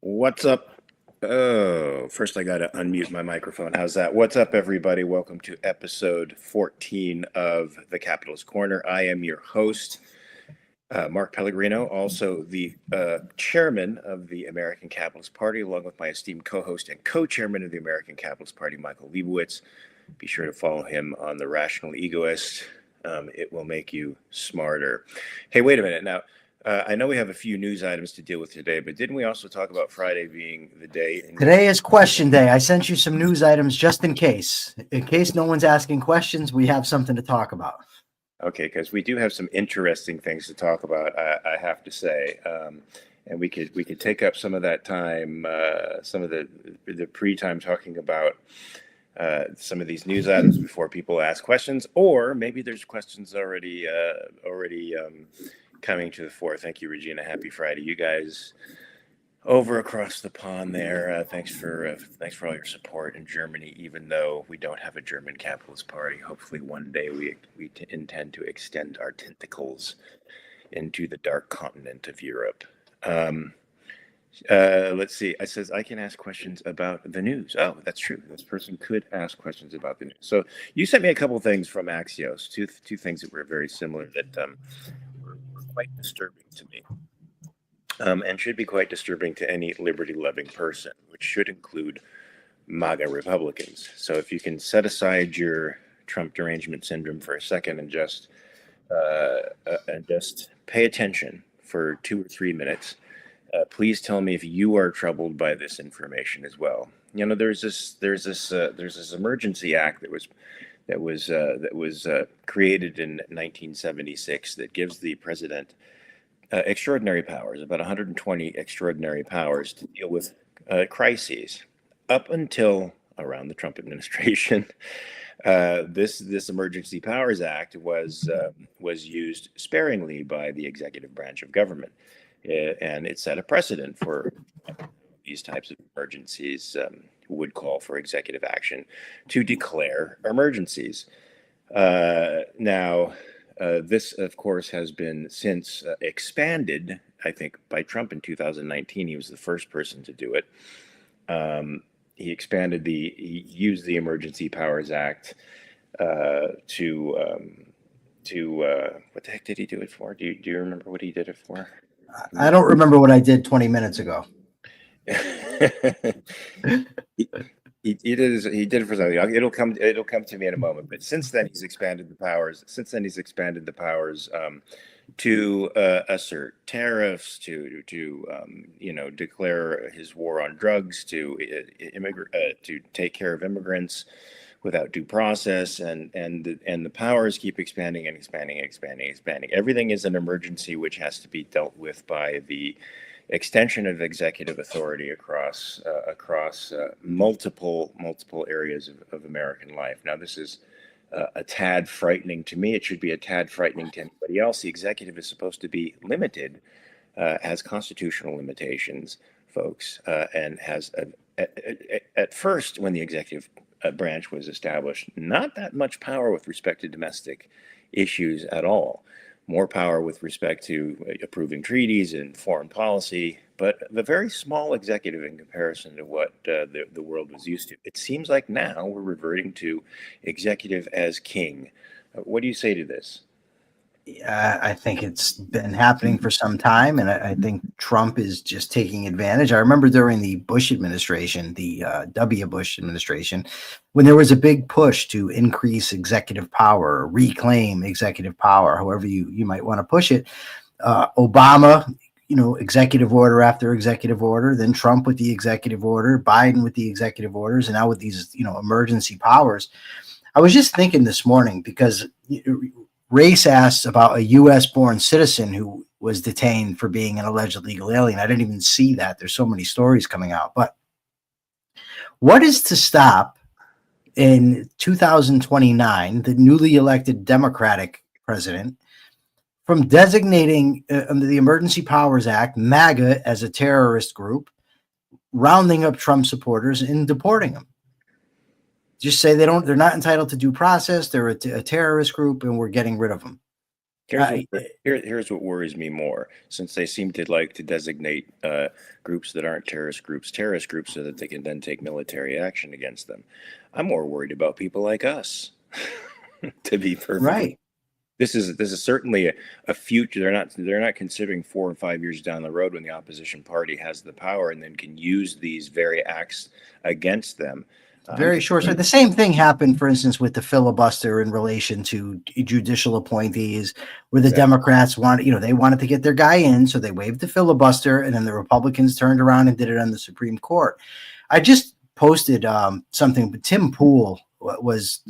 What's up? Oh, first I got to unmute my microphone. How's that? What's up, everybody? Welcome to episode 14 of The Capitalist Corner. I am your host, Mark Pellegrino, also the chairman of the American Capitalist Party, along with my esteemed co-host and co-chairman of the American Capitalist Party, Michael Liebowitz. Be sure to follow him on The Rational Egoist. It will make you smarter. Hey, wait a minute. Now, I know we have a few news items to deal with today, but didn't we also talk about Friday being the day? Today is question day. I sent you some news items just in case. In case no one's asking questions, we have something to talk about. Okay, because we do have some interesting things to talk about, I have to say. And we could take up some of that time, some of the pre-time talking about some of these news items before people ask questions, or maybe there's questions already coming to the fore. Thank you, Regina. Happy Friday, you guys over across the pond there. Thanks for all your support in Germany. Even though we don't have a German Capitalist Party, hopefully one day we intend to extend our tentacles into the dark continent of Europe. Let's see. It says I can ask questions about the news. Oh, that's true. This person could ask questions about the news. So you sent me a couple things from Axios, two things that were very similar that were quite disturbing to me, and should be quite disturbing to any liberty-loving person, which should include MAGA Republicans. So if you can set aside your Trump derangement syndrome for a second and just pay attention for 2 or 3 minutes. Please tell me if you are troubled by this information as well. You know, there's this emergency act that was created in 1976 that gives the president extraordinary powers, about 120 extraordinary powers to deal with crises. Up until around the Trump administration, this Emergency Powers Act was used sparingly by the executive branch of government. And it set a precedent for these types of emergencies would call for executive action to declare emergencies. Now, this, of course, has been since expanded, I think, by Trump in 2019. He was the first person to do it. He used the Emergency Powers Act to what the heck did he do it for? Do you remember what he did it for? I don't remember what I did 20 minutes ago. he did it for something. It'll come to me in a moment. But since then, he's expanded the powers. To assert tariffs, to declare his war on drugs, to take care of immigrants without due process, and the powers keep expanding and expanding. Everything is an emergency which has to be dealt with by the extension of executive authority across multiple areas of American life. Now, this is a tad frightening to me. It should be a tad frightening to anybody else. The executive is supposed to be limited, has constitutional limitations, folks, and has at first, when the executive branch was established, not that much power with respect to domestic issues at all. More power with respect to approving treaties and foreign policy, but a very small executive in comparison to what the world was used to. It seems like now we're reverting to executive as king. What do you say to this? I think it's been happening for some time, and I think Trump is just taking advantage. I remember during the Bush administration, the W. Bush administration, when there was a big push to increase executive power, reclaim executive power, however you might want to push it. Obama, executive order after executive order, then Trump with the executive order, Biden with the executive orders, and now with these, emergency powers. I was just thinking this morning, because Race asks about a U.S.-born citizen who was detained for being an alleged illegal alien. I didn't even see that. There's so many stories coming out. But what is to stop in 2029 the newly elected Democratic president from designating under the Emergency Powers Act MAGA as a terrorist group, rounding up Trump supporters and deporting them? Just say they're not entitled to due process. They're a terrorist group, and we're getting rid of them. I, Here's what worries me more, since they seem to like to designate groups that aren't terrorist groups, so that they can then take military action against them. I'm more worried about people like us, to be perfectly. right. This is certainly a future. They're not considering 4 or 5 years down the road when the opposition party has the power and then can use these very acts against them. Very short. So the same thing happened, for instance, with the filibuster in relation to judicial appointees, where the Democrats wanted, they wanted to get their guy in, so they waived the filibuster, and then the Republicans turned around and did it on the Supreme Court. I just posted something, but Tim Pool was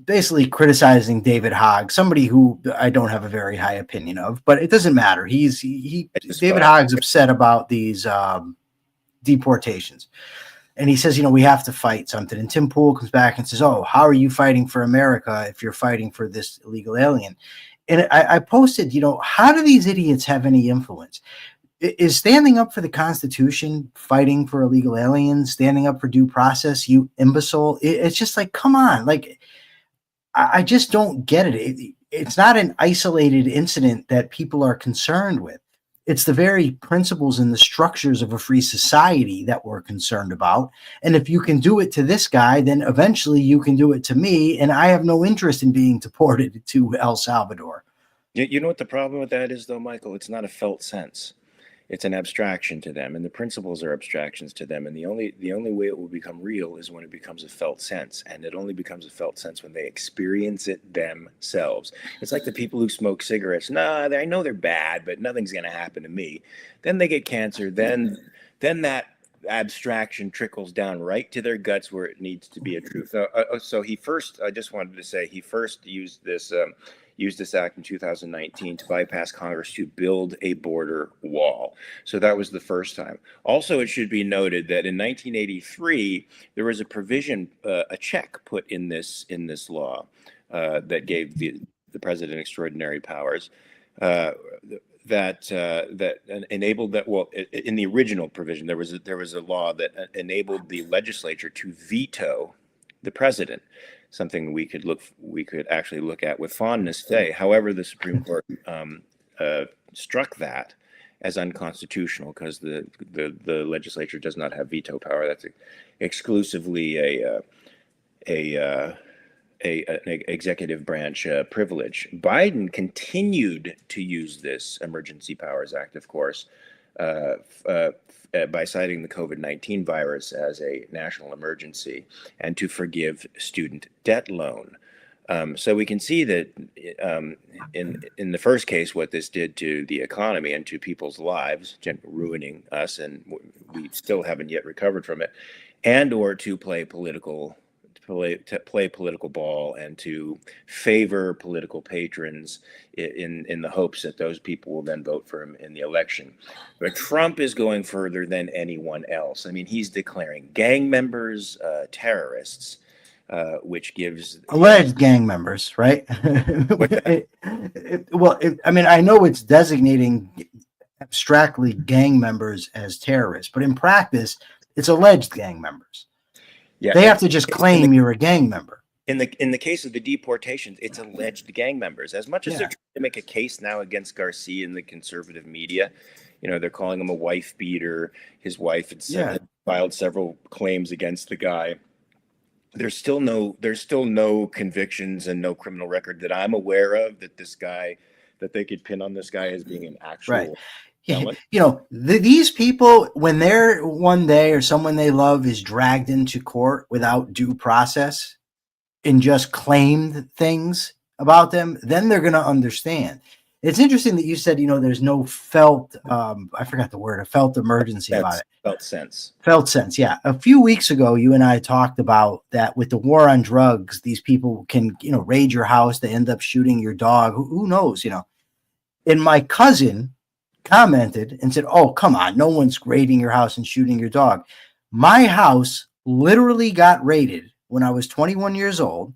basically criticizing David Hogg, somebody who I don't have a very high opinion of, but it doesn't matter. David Hogg's upset about these deportations. And he says, we have to fight something. And Tim Pool comes back and says, oh, how are you fighting for America if you're fighting for this illegal alien? And I posted, how do these idiots have any influence? Is standing up for the Constitution fighting for illegal aliens, standing up for due process, you imbecile? It's just like, come on. Like, I just don't get it. It's not an isolated incident that people are concerned with. It's the very principles and the structures of a free society that we're concerned about. And if you can do it to this guy, then eventually you can do it to me. And I have no interest in being deported to El Salvador. You know what the problem with that is, though, Michael? It's not a felt sense. It's an abstraction to them, and the principles are abstractions to them. And the only way it will become real is when it becomes a felt sense, and it only becomes a felt sense when they experience it themselves. It's like the people who smoke cigarettes. Nah, I know they're bad, but nothing's going to happen to me. Then they get cancer. Then that abstraction trickles down right to their guts where it needs to be a truth. So I just wanted to say, he first used this act in 2019 to bypass Congress to build a border wall. So that was the first time. Also, it should be noted that in 1983, there was a provision, a check put in this law that gave the president extraordinary powers. That enabled that. Well, in the original provision, there was a law that enabled the legislature to veto the president. Something we could actually look at with fondness today. However, the Supreme Court struck that as unconstitutional because the legislature does not have veto power. That's exclusively an executive branch privilege. Biden continued to use this Emergency Powers Act, of course, by citing the COVID-19 virus as a national emergency and to forgive student debt loan. So we can see that in the first case, what this did to the economy and to people's lives, ruining us, and we still haven't yet recovered from it, and or to play political ball and to favor political patrons in the hopes that those people will then vote for him in the election. But Trump is going further than anyone else. I mean, he's declaring gang members terrorists, which gives alleged gang members, right? I mean, I know it's designating abstractly gang members as terrorists, but in practice, it's alleged gang members. Yeah, they have to just claim you're a gang member. In the case of the deportations, it's alleged gang members. As much as they're trying to make a case now against Garcia in the conservative media, they're calling him a wife beater. His wife had filed several claims against the guy. There's still no convictions and no criminal record that I'm aware of that they could pin on this guy as being an actual. Right. These people, when they're one day or someone they love is dragged into court without due process and just claimed things about them, then they're going to understand. It's interesting that you said, there's no felt, I forgot the word, a felt emergency about it. Felt sense. Yeah. A few weeks ago, you and I talked about that with the war on drugs. These people can, raid your house. They end up shooting your dog. Who knows, And my cousin commented and said, oh, come on, no one's raiding your house and shooting your dog. My house literally got raided when I was 21 years old.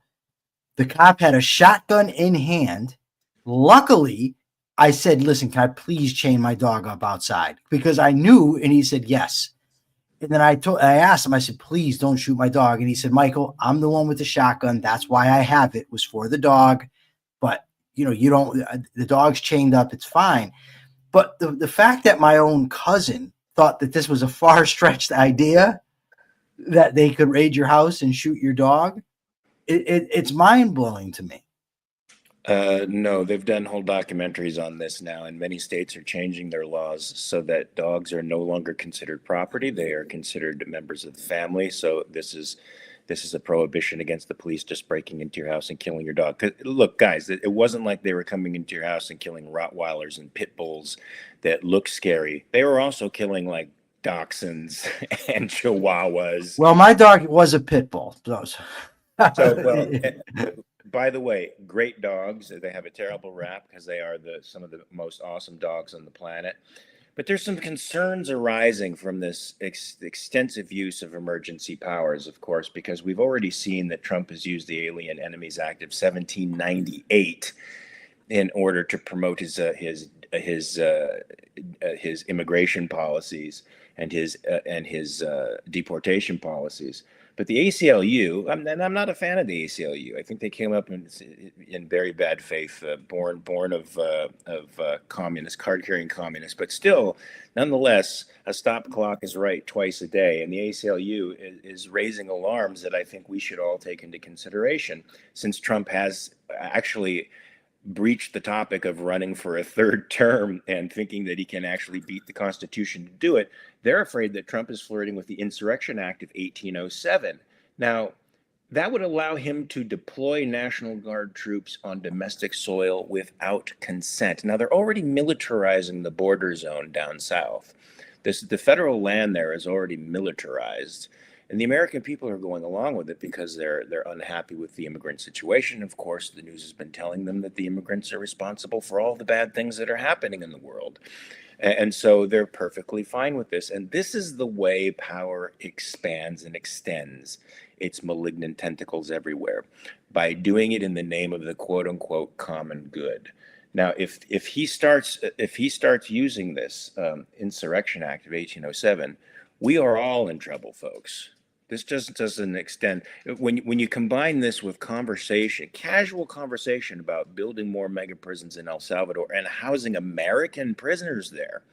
The cop had a shotgun in hand. Luckily, I said, listen, can I please chain my dog up outside? Because I knew, and he said, yes. And then I asked him, I said, please don't shoot my dog. And he said, Michael, I'm the one with the shotgun. That's why I have it, was for the dog. But you don't, the dog's chained up, it's fine. But the fact that my own cousin thought that this was a far stretched idea, that they could raid your house and shoot your dog, it's mind blowing to me. No, they've done whole documentaries on this now, and many states are changing their laws so that dogs are no longer considered property. They are considered members of the family. So this is a prohibition against the police just breaking into your house and killing your dog. 'Cause, look, guys, it wasn't like they were coming into your house and killing Rottweilers and pit bulls that look scary. They were also killing like dachshunds and chihuahuas. Well, my dog was a pit bull. Well, by the way, great dogs. They have a terrible rap because they are some of the most awesome dogs on the planet. But there's some concerns arising from this extensive use of emergency powers, of course, because we've already seen that Trump has used the Alien Enemies Act of 1798 in order to promote his immigration policies and his deportation policies. But the ACLU, and I'm not a fan of the ACLU. I think they came up in very bad faith, born of communists, card-carrying communists. But still, nonetheless, a stop clock is right twice a day, and the ACLU is raising alarms that I think we should all take into consideration, since Trump has actually breached the topic of running for a third term and thinking that he can actually beat the Constitution to do it. They're afraid that Trump is flirting with the Insurrection Act of 1807. Now, that would allow him to deploy National Guard troops on domestic soil without consent. Now, they're already militarizing the border zone down south. The federal land there is already militarized. And the American people are going along with it because they're unhappy with the immigrant situation. Of course, the news has been telling them that the immigrants are responsible for all the bad things that are happening in the world. And so they're perfectly fine with this. And this is the way power expands and extends its malignant tentacles everywhere, by doing it in the name of the quote unquote common good. Now, if he starts using this Insurrection Act of 1807, we are all in trouble, folks. This just doesn't extend. When you combine this with casual conversation about building more mega prisons in El Salvador and housing American prisoners there,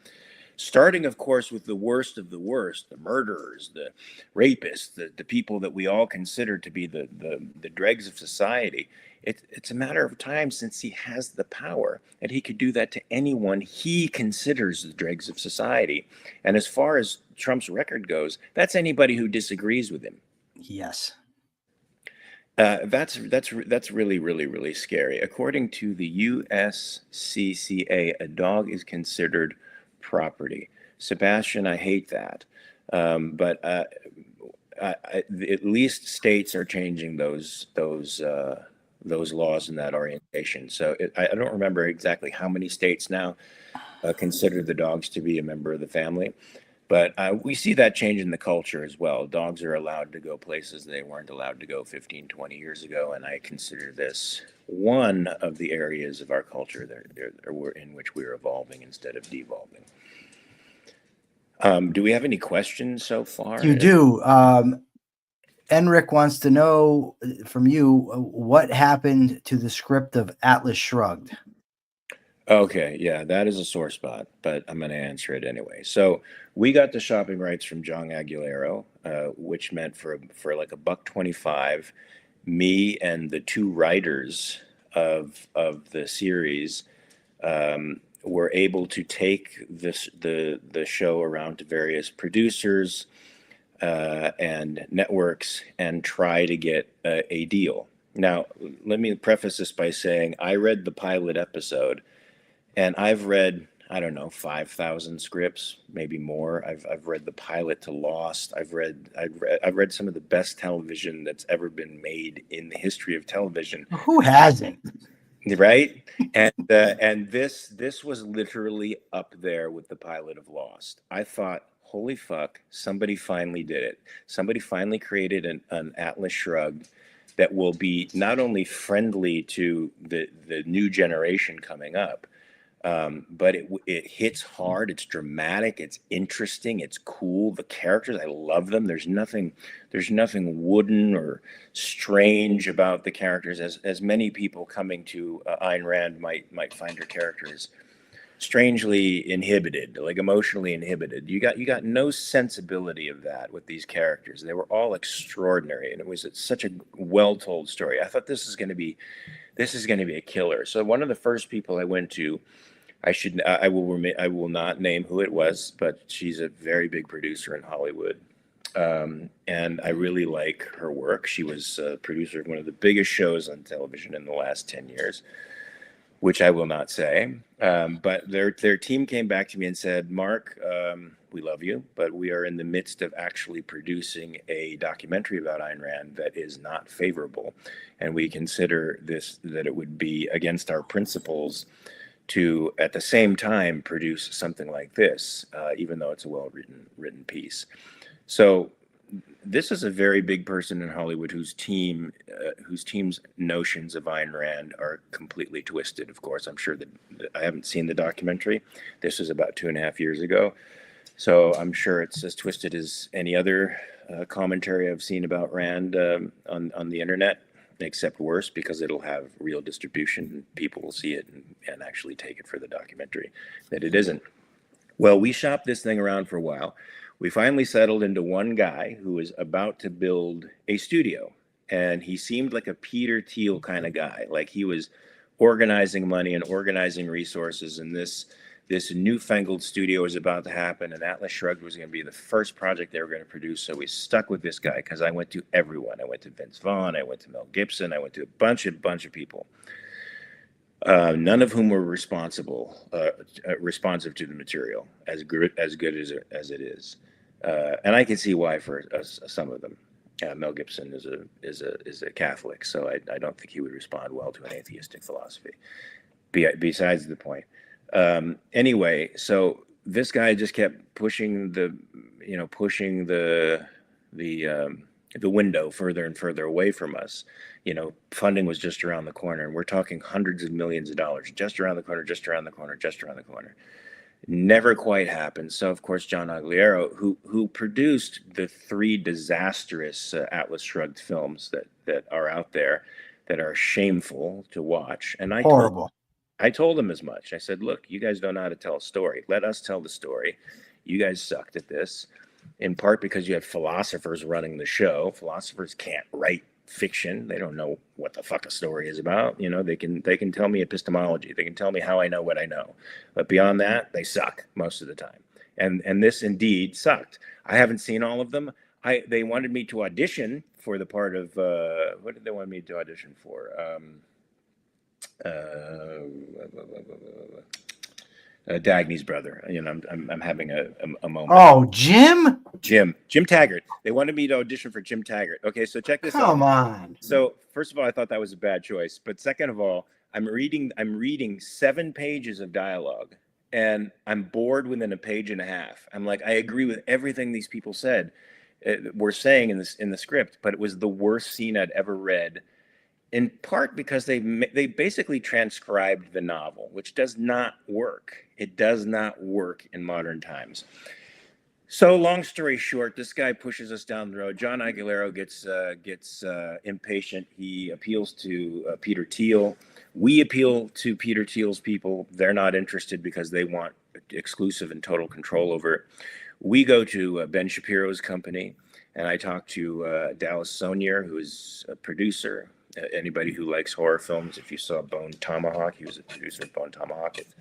starting, of course, with the worst of the worst, the murderers, the rapists, the people that we all consider to be the dregs of society. It's a matter of time, since he has the power, and he could do that to anyone he considers the dregs of society. And as far as Trump's record goes, that's anybody who disagrees with him. Yes. That's really, really, really scary. According to the USCCA, a dog is considered property. Sebastian, I hate that. But at least states are changing those laws in that orientation. So I don't remember exactly how many states now consider the dogs to be a member of the family, but we see that change in the culture as well. Dogs are allowed to go places they weren't allowed to go 15, 20 years ago, and I consider this one of the areas of our culture in which we're evolving instead of devolving. Do we have any questions so far? You do. Enric wants to know from you, what happened to the script of Atlas Shrugged? Okay, yeah, that is a sore spot, but I'm going to answer it anyway. So we got the shopping rights from John Aguilera, which meant for like $1.25, me and the two writers of the series were able to take the show around to various producers and networks and try to get a deal. Now, let me preface this by saying I read the pilot episode, and I've read, I don't know, 5,000 scripts, maybe more. I've read the pilot to Lost. I've read some of the best television that's ever been made in the history of television. Who hasn't? Right? And this was literally up there with the pilot of Lost. I thought, holy fuck, somebody finally did it. Somebody finally created an Atlas Shrugged that will be not only friendly to the new generation coming up, But it hits hard. It's dramatic. It's interesting. It's cool. The characters, I love them. There's nothing wooden or strange about the characters, as many people coming to Ayn Rand might find her characters strangely inhibited, like emotionally inhibited. You got no sensibility of that with these characters. They were all extraordinary, and it was such a well told story. I thought this is going to be a killer. So one of the first people I went to, I will not name who it was, but she's a very big producer in Hollywood. And I really like her work. She was a producer of one of the biggest shows on television in the last 10 years, which I will not say. But their team came back to me and said, Mark, we love you, but we are in the midst of actually producing a documentary about Ayn Rand that is not favorable. And we consider that it would be against our principles to, at the same time, produce something like this, even though it's a well-written piece. So this is a very big person in Hollywood whose team's notions of Ayn Rand are completely twisted. Of course, I'm sure that I haven't seen the documentary. This was about 2.5 years ago. So I'm sure it's as twisted as any other commentary I've seen about Rand on the internet, except worse, because it'll have real distribution. People will see it and actually take it for the documentary that it isn't. Well, we shopped this thing around for a while. We finally settled into one guy who was about to build a studio, and he seemed like a Peter Thiel kind of guy. Like he was organizing money and organizing resources, and this newfangled studio was about to happen, and Atlas Shrugged was going to be the first project they were going to produce. So we stuck with this guy because I went to everyone. I went to Vince Vaughn, I went to Mel Gibson, I went to a bunch of people, none of whom were responsive to the material as good as it is. And I can see why for some of them. Mel Gibson is a Catholic, so I don't think he would respond well to an atheistic philosophy. Besides the point. Anyway, so this guy just kept pushing the window further and further away from us. Funding was just around the corner, and we're talking hundreds of millions of dollars just around the corner, just around the corner, just around the corner. Never quite happened. So of course, John Aguilera, who produced the 3 disastrous Atlas Shrugged films that are out there, that are shameful to watch, and horrible. I told him as much. I said, look, you guys don't know how to tell a story. Let us tell the story. You guys sucked at this, in part because you have philosophers running the show. Philosophers can't write fiction. They don't know what the fuck a story is about. They can tell me epistemology. They can tell me how I know what I know. But beyond that, they suck most of the time. And this indeed sucked. I haven't seen all of them. They wanted me to audition for the part of what did they want me to audition for? Dagny's brother. I'm having a moment. Oh, Jim Taggart. They wanted me to audition for Jim Taggart. Okay, so check this out. Come on. So first of all, I thought that was a bad choice, but second of all, I'm reading 7 pages of dialogue, and I'm bored within a page and a half. I'm like, I agree with everything these people were saying in the script, but it was the worst scene I'd ever read. In part because they basically transcribed the novel, which does not work. It does not work in modern times. So long story short, this guy pushes us down the road. John Aguilera gets impatient. He appeals to Peter Thiel. We appeal to Peter Thiel's people. They're not interested because they want exclusive and total control over it. We go to Ben Shapiro's company, and I talk to Dallas Sonier, who is a producer. Anybody who likes horror films, if you saw Bone Tomahawk, he was a producer of Bone Tomahawk. It's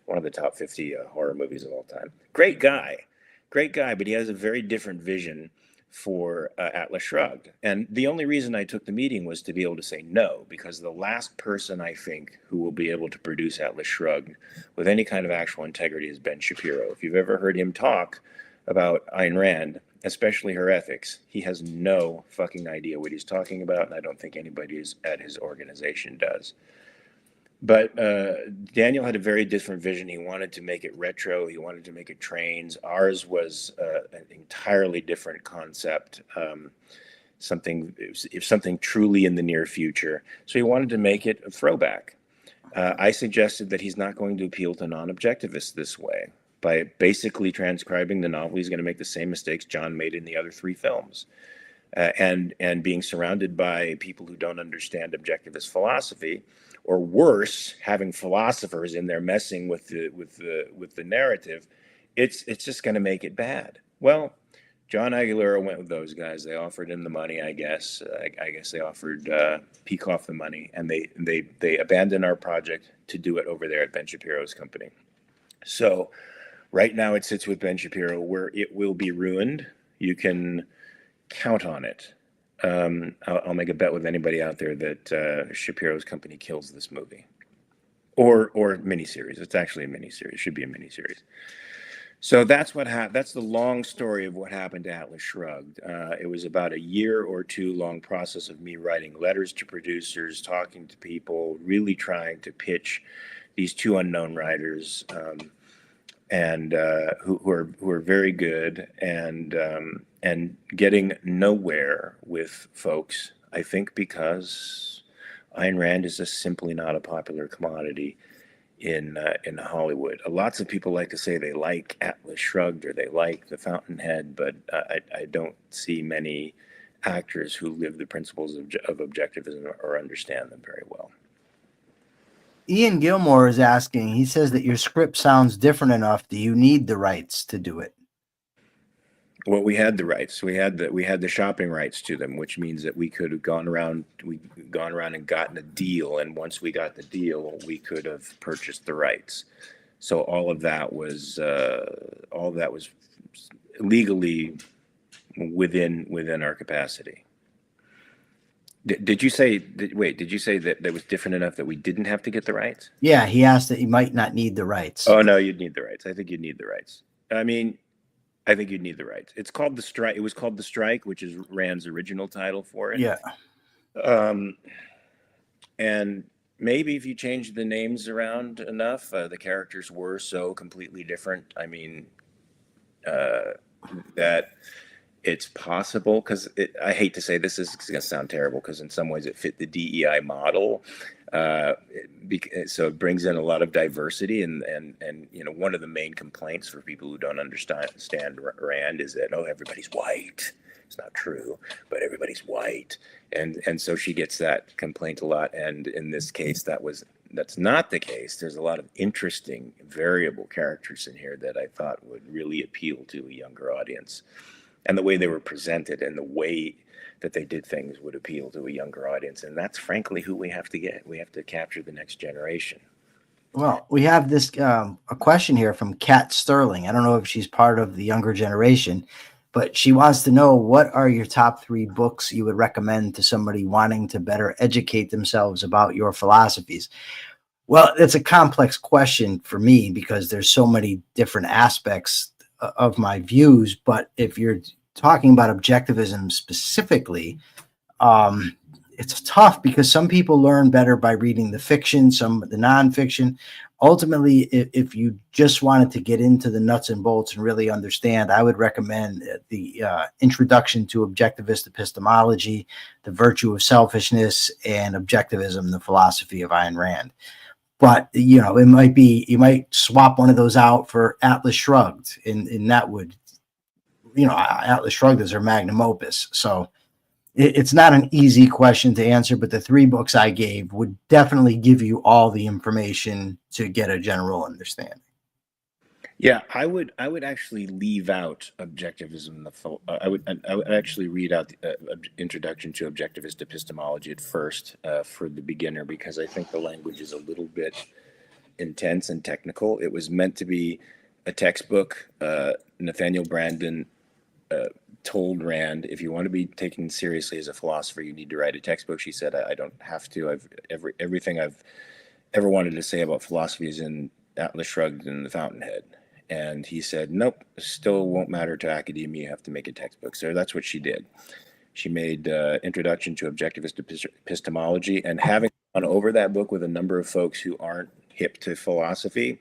one of the top 50 horror movies of all time. Great guy, but he has a very different vision for Atlas Shrugged. And the only reason I took the meeting was to be able to say no, because the last person I think who will be able to produce Atlas Shrugged with any kind of actual integrity is Ben Shapiro. If you've ever heard him talk about Ayn Rand, especially her ethics, he has no fucking idea what he's talking about, and I don't think anybody at his organization does. But Daniel had a very different vision. He wanted to make it retro. He wanted to make it trains. Ours was an entirely different concept, something truly in the near future. So he wanted to make it a throwback. I suggested that he's not going to appeal to non-objectivists this way. By basically transcribing the novel, he's going to make the same mistakes John made in the other three films. And being surrounded by people who don't understand objectivist philosophy, or worse, having philosophers in there messing with the narrative, it's just going to make it bad. Well, John Aguilera went with those guys. They offered him the money, I guess. I guess they offered Peikoff the money, and they abandoned our project to do it over there at Ben Shapiro's company. So right now it sits with Ben Shapiro, where it will be ruined. You can count on it. I'll make a bet with anybody out there that Shapiro's company kills this movie, or miniseries. It's actually a miniseries. It should be a miniseries. So that's what happened. That's the long story of what happened to Atlas Shrugged. It was about a year or two long process of me writing letters to producers, talking to people, really trying to pitch these two unknown writers, and who are very good, and getting nowhere with folks. I think because Ayn Rand is just simply not a popular commodity in Hollywood. Lots of people like to say they like Atlas Shrugged or they like The Fountainhead, but I don't see many actors who live the principles of objectivism or understand them very well. Ian Gilmore is asking, he says that your script sounds different enough. Do you need the rights to do it? Well, we had the rights. We had the shopping rights to them, which means that we could have gone around and gotten a deal. And once we got the deal, we could have purchased the rights. So all of that was legally within our capacity. Did you say that was different enough that we didn't have to get the rights? Yeah, he asked that you might not need the rights. Oh no, you'd need the rights. I think you'd need the rights. I mean, I think you'd need the rights. It's called The Strike. It was called The Strike, which is Rand's original title for it. Yeah. And maybe if you change the names around enough, the characters were so completely different. I mean, that it's possible, because I hate to say this is going to sound terrible, because in some ways it fit the DEI model. So it brings in a lot of diversity, and one of the main complaints for people who don't understand Rand is that, oh, everybody's white. It's not true, but everybody's white, and so she gets that complaint a lot. And in this case, that's not the case. There's a lot of interesting variable characters in here that I thought would really appeal to a younger audience, and the way they were presented and the way that they did things would appeal to a younger audience. And that's frankly who we have to get. We have to capture the next generation. Well, we have this a question here from Kat Sterling. I don't know if she's part of the younger generation, but she wants to know, what are your top 3 books you would recommend to somebody wanting to better educate themselves about your philosophies? Well, it's a complex question for me because there's so many different aspects of my views. But if you're talking about objectivism specifically, it's tough because some people learn better by reading the fiction, some the nonfiction. Ultimately, if you just wanted to get into the nuts and bolts and really understand, I would recommend the Introduction to Objectivist Epistemology, The Virtue of Selfishness, and Objectivism, the Philosophy of Ayn Rand. But, it might be, you might swap one of those out for Atlas Shrugged, and that would, Atlas Shrugged is her magnum opus. So it's not an easy question to answer, but the 3 books I gave would definitely give you all the information to get a general understanding. Yeah, I would actually leave out Objectivism. I would actually read out the Introduction to Objectivist Epistemology at first for the beginner, because I think the language is a little bit intense and technical. It was meant to be a textbook. Nathaniel Branden told Rand, if you want to be taken seriously as a philosopher, you need to write a textbook. She said, I don't have to. Everything I've ever wanted to say about philosophy is in Atlas Shrugged and The Fountainhead. And he said, nope, still won't matter to academia. You have to make a textbook. So that's what she did. She made Introduction to Objectivist Epistemology, and having gone over that book with a number of folks who aren't hip to philosophy,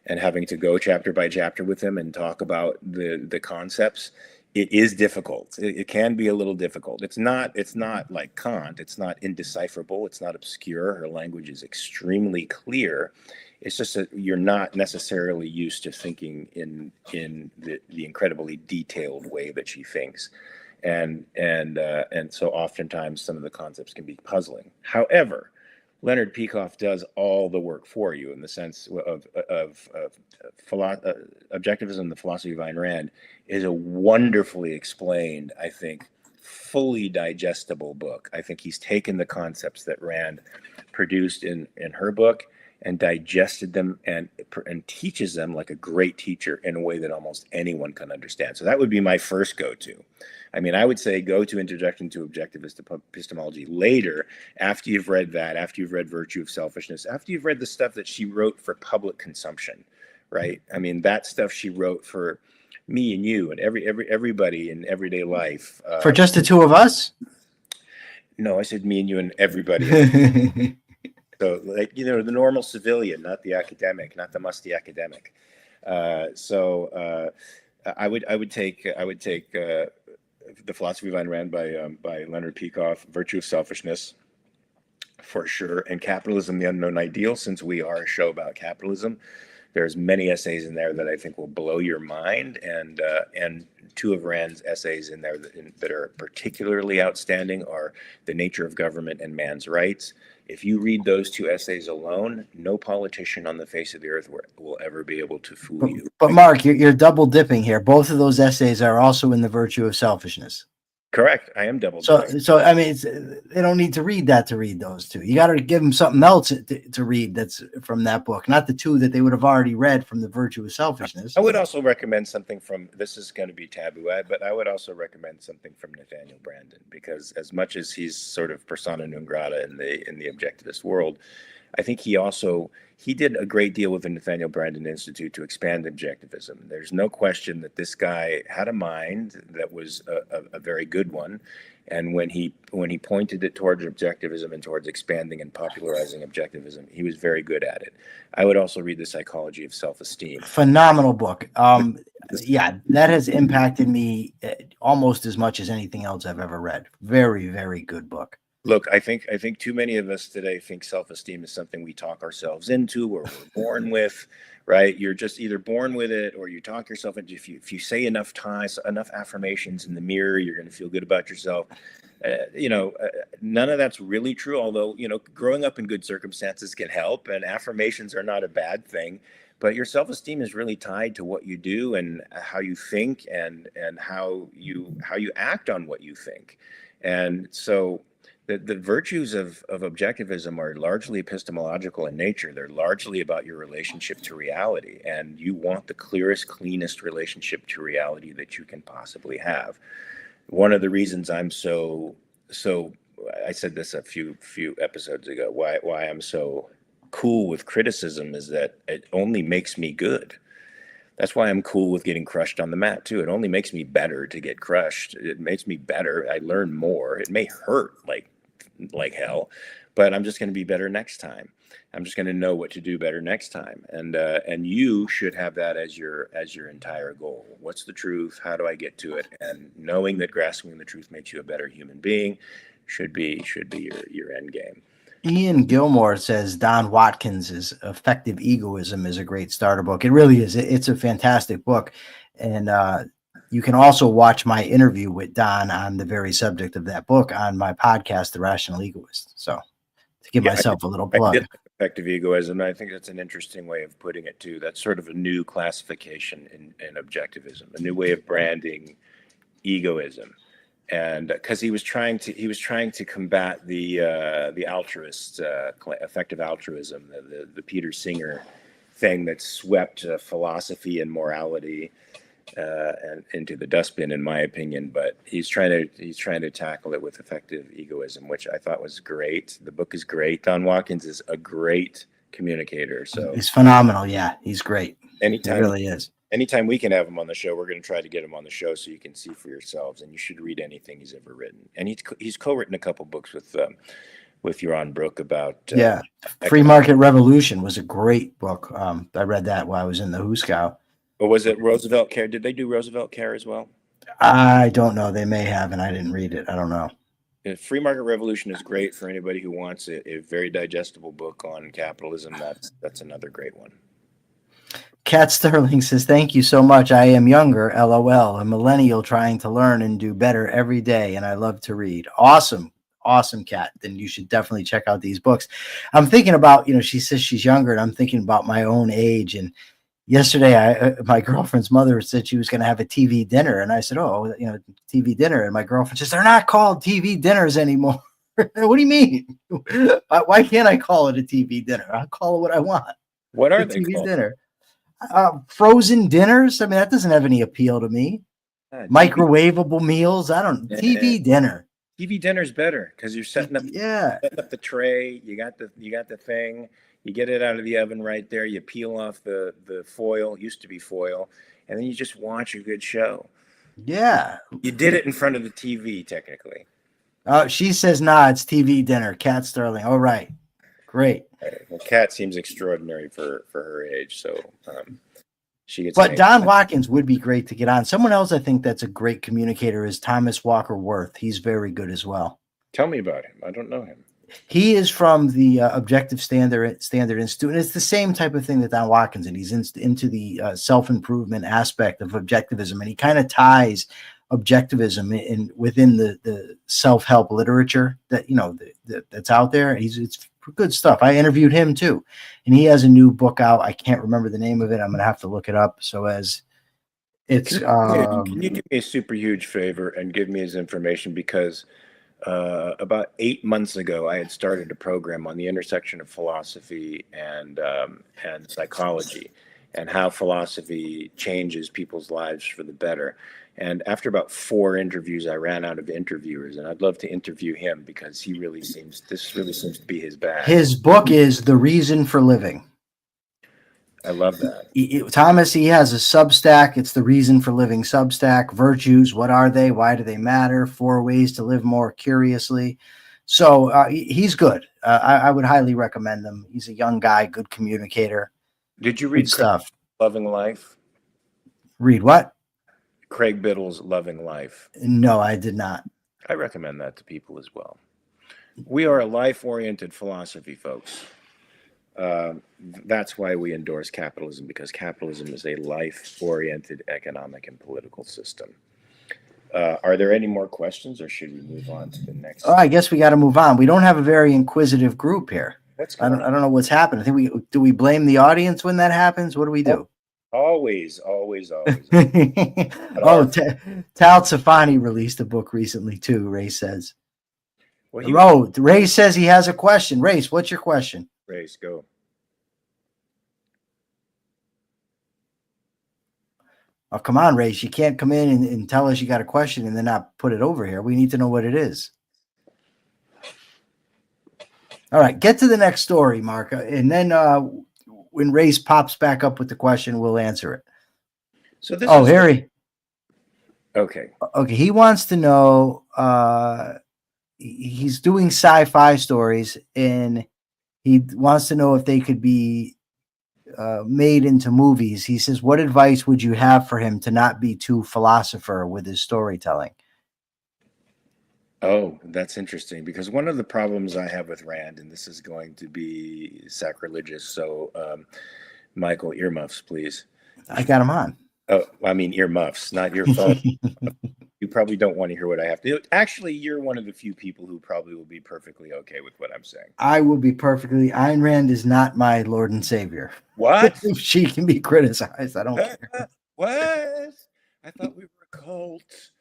and having to go chapter by chapter with them and talk about the concepts, It is difficult. It can be a little difficult. It's not like Kant. It's not indecipherable. It's not obscure. Her language is extremely clear. It's just that you're not necessarily used to thinking in the incredibly detailed way that she thinks, and so oftentimes some of the concepts can be puzzling. However, Leonard Peikoff does all the work for you in the sense of Objectivism, the philosophy of Ayn Rand, is a wonderfully explained, I think, fully digestible book. I think he's taken the concepts that Rand produced in her book and digested them and teaches them like a great teacher in a way that almost anyone can understand. So that would be my first go-to. I mean, I would say go to Introduction to Objectivist Epistemology later, after you've read that, after you've read Virtue of Selfishness, after you've read the stuff that she wrote for public consumption, right? I mean, that stuff she wrote for me and you and everybody in everyday life. For just the two of us? No, I said me and you and everybody. So, like, you know, the normal civilian, not the academic, not the musty academic. I would take The Philosophy of Ayn Rand by Leonard Peikoff, Virtue of Selfishness, for sure, and Capitalism, the Unknown Ideal. Since we are a show about capitalism, there's many essays in there that I think will blow your mind, and two of Rand's essays in there that are particularly outstanding are The Nature of Government and Man's Rights. If you read those two essays alone, no politician on the face of the earth will ever be able to fool you. But Mark, you're double dipping here. Both of those essays are also in The Virtue of Selfishness. Correct. I am double dipping. So I mean, they don't need to read that to read those two. You got to give them something else to read that's from that book, not the two that they would have already read from The Virtue of Selfishness. I would also recommend something from, this is going to be taboo, but I would also recommend something from Nathaniel Branden, because as much as he's sort of persona non grata in the objectivist world, I think he did a great deal with the Nathaniel Branden Institute to expand objectivism. There's no question that this guy had a mind that was a very good one, and when he pointed it towards objectivism and towards expanding and popularizing objectivism, he was very good at it. I would also read The Psychology of Self-Esteem. Phenomenal book. Yeah, that has impacted me almost as much as anything else I've ever read. Very, very good book. Look, I think too many of us today think self-esteem is something we talk ourselves into or we're born with, right? You're just either born with it or you talk yourself into. If you say enough times, enough affirmations in the mirror, you're going to feel good about yourself. None of that's really true, although, growing up in good circumstances can help, and affirmations are not a bad thing. But your self-esteem is really tied to what you do and how you think and how you act on what you think. And so the virtues of objectivism are largely epistemological in nature. They're largely about your relationship to reality, and you want the clearest, cleanest relationship to reality that you can possibly have. One of the reasons I'm so I said this a few episodes ago, why I'm so cool with criticism is that it only makes me good. That's why I'm cool with getting crushed on the mat too. It only makes me better to get crushed. It makes me better. I learn more. It may hurt like hell, but I'm just going to be better next time. I'm just going to know what to do better next time. And you should have that as your entire goal. What's the truth? How do I get to it? And knowing that grasping the truth makes you a better human being should be your end game. Ian Gilmore says Don Watkins's Effective Egoism is a great starter book. It really is. It's a fantastic book. And you can also watch my interview with Don on the very subject of that book on my podcast, The Rational Egoist. So to give myself a little plug. Effective egoism. I think that's an interesting way of putting it too. That's sort of a new classification in objectivism, a new way of branding egoism. And because he was trying to combat the altruist, effective altruism, the Peter Singer thing that swept philosophy and morality and into the dustbin, in my opinion. But he's trying to tackle it with effective egoism, which I thought was great. The book is great. Don Watkins is a great communicator. So he's phenomenal. Yeah, he's great. Anytime, he really is. Anytime we can have him on the show, we're going to try to get him on the show so you can see for yourselves. And you should read anything he's ever written. And he's co-written a couple books with Yaron Brook about Free Market Revolution was a great book. I read that while I was in the Huskow. Or was it Roosevelt Care? Did they do Roosevelt Care as well? I don't know. They may have, and I didn't read it. I don't know. Free Market Revolution is great for anybody who wants a very digestible book on capitalism. That's another great one. Kat Sterling says, thank you so much. I am younger, LOL, a millennial trying to learn and do better every day, and I love to read. Awesome. Awesome, Kat. Then you should definitely check out these books. I'm thinking about, she says she's younger, and I'm thinking about my own age. And yesterday, my girlfriend's mother said she was going to have a TV dinner. And I said, oh, TV dinner. And my girlfriend says, they're not called TV dinners anymore. What do you mean? Why can't I call it a TV dinner? I'll call it what I want. What are they TV called? dinner. Frozen dinners. I mean, that doesn't have any appeal to me. Microwavable meals. TV dinner. TV dinner's better because you're setting up the tray. You got the thing. You get it out of the oven right there. You peel off the foil. It used to be foil, and then you just watch a good show. Yeah, you did it in front of the TV, technically. She says, nah, it's TV dinner. Kat Sterling. All right, great. Well, Kat seems extraordinary for her age, so she gets. But Don Watkins would be great to get on. Someone else I think that's a great communicator is Thomas Walker Worth. He's very good as well. Tell me about him. I don't know him. He is from the Objective Standard Institute, and it's the same type of thing that Don Watkins, and he's into the self-improvement aspect of objectivism, and he kind of ties objectivism within the self-help literature that that's out there. It's good stuff. I interviewed him too, and he has a new book out. I can't remember the name of it. I'm gonna have to look it up. Can you do me a super huge favor and give me his information, because about 8 months ago, I had started a program on the intersection of philosophy and psychology, and how philosophy changes people's lives for the better. And after about 4 interviews, I ran out of interviewers, and I'd love to interview him because this really seems to be his bag. His book is The Reason for Living. I love that. Thomas, he has a Substack. It's The Reason for Living Substack. Virtues, what are they? Why do they matter? 4 ways to live more curiously. So he's good. I would highly recommend him. He's a young guy, good communicator. Did you read stuff? Loving Life? Read what? Craig Biddle's Loving Life. No, I did not. I recommend that to people as well. We are a life-oriented philosophy, folks. That's why we endorse capitalism, because capitalism is a life-oriented economic and political system. Are there any more questions, or should we move on to the next? Oh, I guess we got to move on. We don't have a very inquisitive group here. I don't know what's happened. I think do we blame the audience when that happens? What do we do? Always. Oh, Tal Safani released a book recently too, Ray says. Ray says he has a question. Ray, what's your question? Ray, go. Oh, come on, Ray. You can't come in and tell us you got a question and then not put it over here. We need to know what it is. All right, get to the next story, Mark. And then when Ray pops back up with the question, we'll answer it. So this Harry. Okay. Okay, he wants to know, he's doing sci-fi stories, and he wants to know if they could be made into movies. He says, what advice would you have for him to not be too philosopher with his storytelling? Oh, that's interesting, because one of the problems I have with Rand, and this is going to be sacrilegious, so Michael, earmuffs, please. I got him on. Oh, I mean earmuffs, not your phone. You probably don't want to hear what I have to do. Actually, you're one of the few people who probably will be perfectly okay with what I'm saying. I will be perfectly. Ayn Rand is not my Lord and Savior. What? She can be criticized. I don't care. What? I thought we were a cult.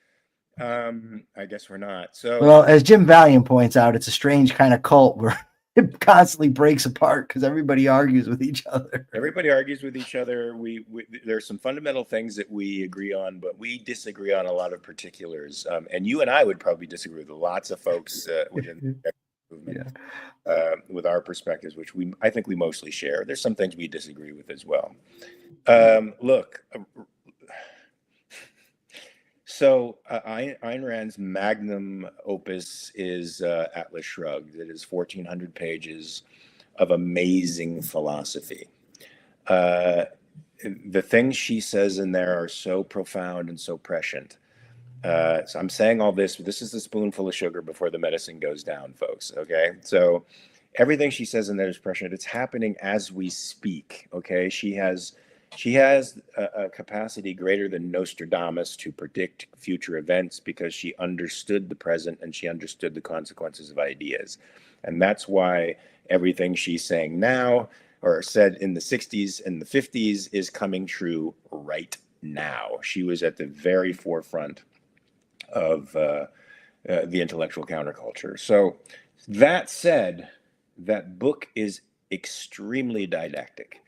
I guess we're not. So, well, as Jim Valiant points out, it's a strange kind of cult where it constantly breaks apart because everybody argues with each other. Everybody argues with each other. We there's some fundamental things that we agree on, but we disagree on a lot of particulars. And you and I would probably disagree with lots of folks within the movement, with our perspectives, which I think we mostly share. There's some things we disagree with as well. Look. So Ayn Rand's magnum opus is Atlas Shrugged. It is 1,400 pages of amazing philosophy. The things she says in there are so profound and so prescient So I'm saying all this. This is the spoonful of sugar before the medicine goes down, folks. Okay. So everything she says in there is prescient. It's happening as we speak. Okay. She has a capacity greater than Nostradamus to predict future events because she understood the present and she understood the consequences of ideas. And that's why everything she's saying now or said in the 60s and the 50s is coming true right now. She was at the very forefront of the intellectual counterculture. So, that said, that book is extremely didactic.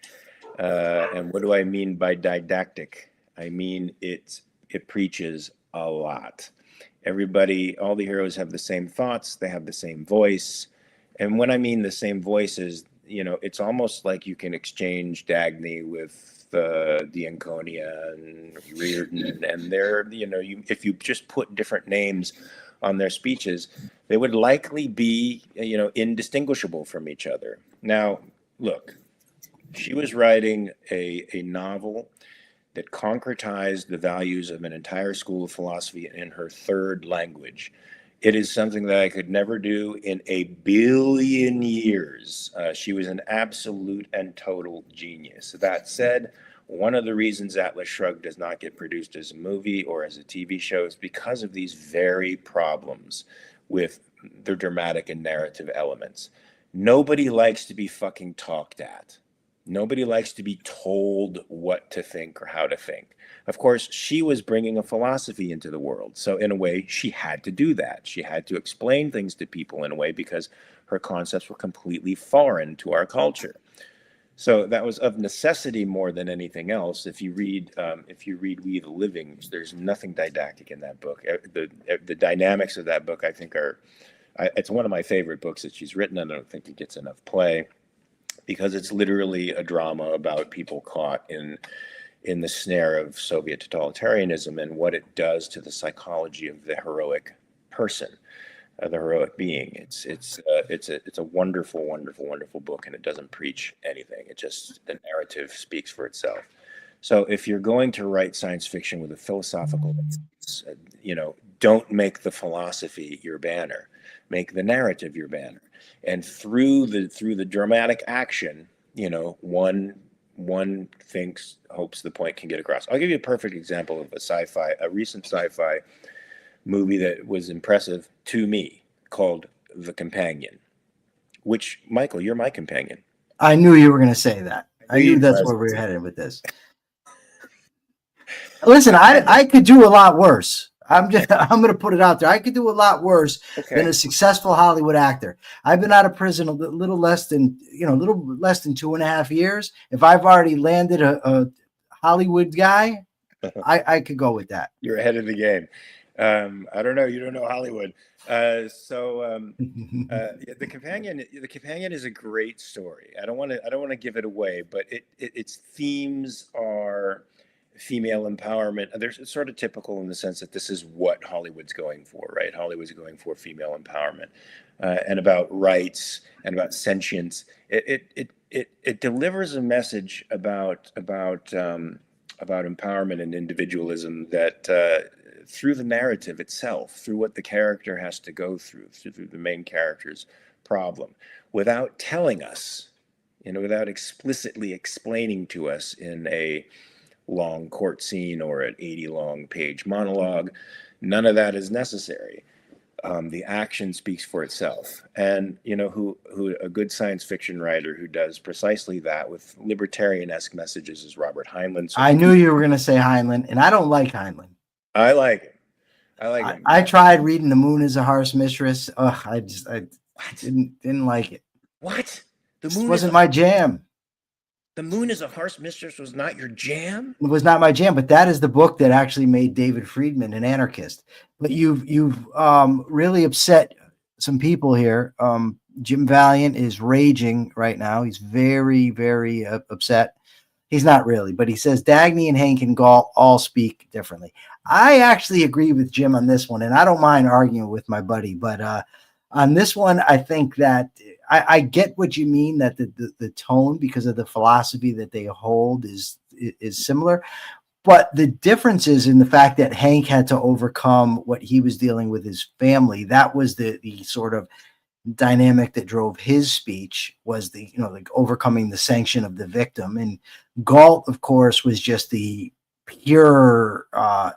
And what do I mean by didactic? I mean it preaches a lot. Everybody, all the heroes have the same thoughts, they have the same voice. And when I mean the same voices, it's almost like you can exchange Dagny with the Anconia and Reardon, and if you just put different names on their speeches, they would likely be, indistinguishable from each other. Now, look, she was writing a novel that concretized the values of an entire school of philosophy in her third language. It is something that I could never do in a billion years. She was an absolute and total genius. That said, one of the reasons Atlas Shrugged does not get produced as a movie or as a TV show is because of these very problems with the dramatic and narrative elements. Nobody likes to be fucking talked at. Nobody likes to be told what to think or how to think. Of course, she was bringing a philosophy into the world. So in a way, she had to do that. She had to explain things to people in a way because her concepts were completely foreign to our culture. So that was of necessity more than anything else. If you read We the Living, there's nothing didactic in that book. The dynamics of that book, I think, it's one of my favorite books that she's written, and I don't think it gets enough play because it's literally a drama about people caught in the snare of Soviet totalitarianism and what it does to the psychology of the heroic person, the heroic being. It's a wonderful, wonderful, wonderful book, and it doesn't preach anything. The narrative speaks for itself. So if you're going to write science fiction with a philosophical, don't make the philosophy your banner. Make the narrative your banner. And through the dramatic action, one hopes the point can get across. I'll give you a perfect example of a recent sci-fi movie that was impressive to me called The Companion, which, Michael, you're my companion. I knew you were going to say that. I knew that's where we were headed with this. Listen, I could do a lot worse. I'm going to put it out there. I could do a lot worse than a successful Hollywood actor. I've been out of prison a little less than 2.5 years. If I've already landed a Hollywood guy, I could go with that. You're ahead of the game. I don't know. You don't know Hollywood. The Companion is a great story. I don't want to give it away, but its themes are female empowerment. It's sort of typical in the sense that this is what Hollywood's going for, right? Hollywood's going for female empowerment and about rights and about sentience. It delivers a message about empowerment and individualism that through the narrative itself, through what the character has to go through the main character's problem, without telling us, without explicitly explaining to us in a long court scene or an 80 long page monologue. None of that is necessary. The action speaks for itself. And who a good science fiction writer who does precisely that with libertarian-esque messages is Robert Heinlein. So I knew you were going to say Heinlein, and I don't like Heinlein. I like him. I tried reading The Moon is a Harsh Mistress. I didn't like it. What? The Moon wasn't my jam. The Moon is a Harsh Mistress was not your jam? It was not my jam, but that is the book that actually made David Friedman an anarchist. But you've really upset some people here. Jim Valiant is raging right now. He's very, very upset. He's not really, but he says Dagny and Hank and Gall all speak differently. I actually agree with Jim on this one, and I don't mind arguing with my buddy, but on this one, I think that I get what you mean, that the tone, because of the philosophy that they hold, is similar. But the difference is in the fact that Hank had to overcome what he was dealing with his family. That was the sort of dynamic that drove his speech, was the, like overcoming the sanction of the victim. And Galt, of course, was just the pure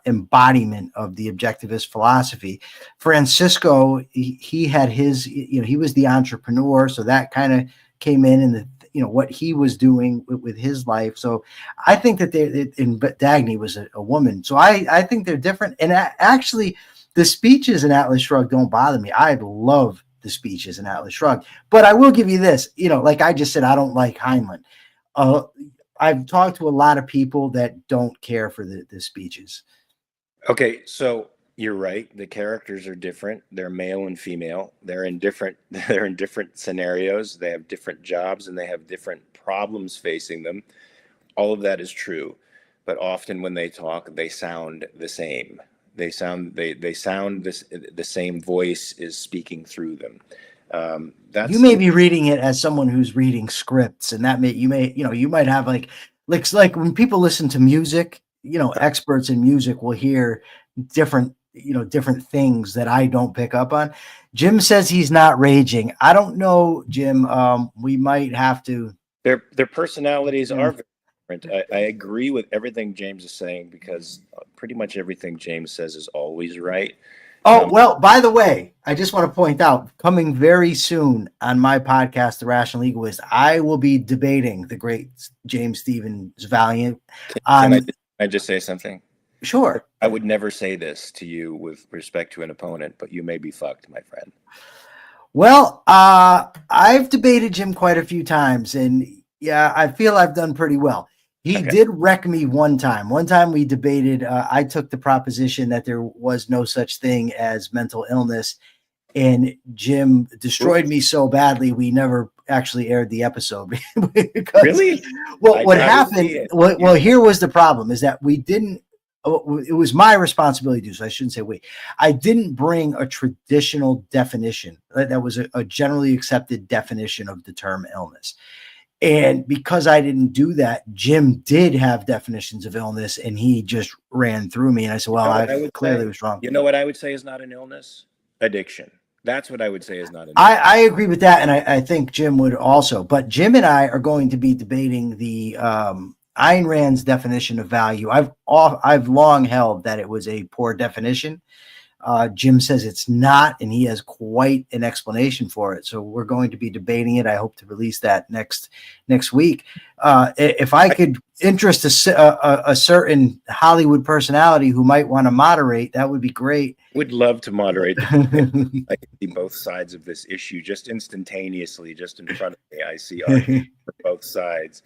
embodiment of the objectivist philosophy. Francisco, he had his, he was the entrepreneur, so that kind of came in the, what he was doing with his life. So I think that Dagny was a woman. So I think they're different. And actually, the speeches in Atlas Shrugged don't bother me. I love the speeches in Atlas Shrugged. But I will give you this, like I just said, I don't like Heinlein. I've talked to a lot of people that don't care for the speeches. Okay, so you're right. The characters are different. They're male and female. They're in different scenarios. They have different jobs and they have different problems facing them. All of that is true. But often when they talk, they sound the same. They sound the same voice is speaking through them. You may be reading it as someone who's reading scripts, and that you might have like when people listen to music, experts in music will hear different things that I don't pick up on. Jim says he's not raging. I don't know, Jim. We might have to. Their personalities are very different. I agree with everything James is saying, because pretty much everything James says is always right. Oh, well, by the way, I just want to point out, coming very soon on my podcast, The Rational Egoist, I will be debating the great James Stevens Valiant. Can I just say something? Sure. I would never say this to you with respect to an opponent, but you may be fucked, my friend. Well, I've debated Jim quite a few times, and yeah, I feel I've done pretty well. He did wreck me one time. One time we debated, I took the proposition that there was no such thing as mental illness, and Jim destroyed me so badly we never actually aired the episode. Really? Well, what happened, well, here was the problem, is that we didn't, it was my responsibility to do, so I shouldn't say we. I didn't bring a traditional definition. That was a generally accepted definition of the term illness. And because I didn't do that, Jim did have definitions of illness, and he just ran through me. And I said, well, I clearly was wrong. You know what I would say is not an illness? Addiction. That's what I would say is not an illness. I agree with that, and I think Jim would also. But Jim and I are going to be debating the Ayn Rand's definition of value. I've long held that it was a poor definition. Jim says it's not, and he has quite an explanation for it. So we're going to be debating it. I hope to release that next week. If I could interest a certain Hollywood personality who might want to moderate, that would be great. Would love to moderate. I can see both sides of this issue just instantaneously, just in front of me. I see arguments for both sides.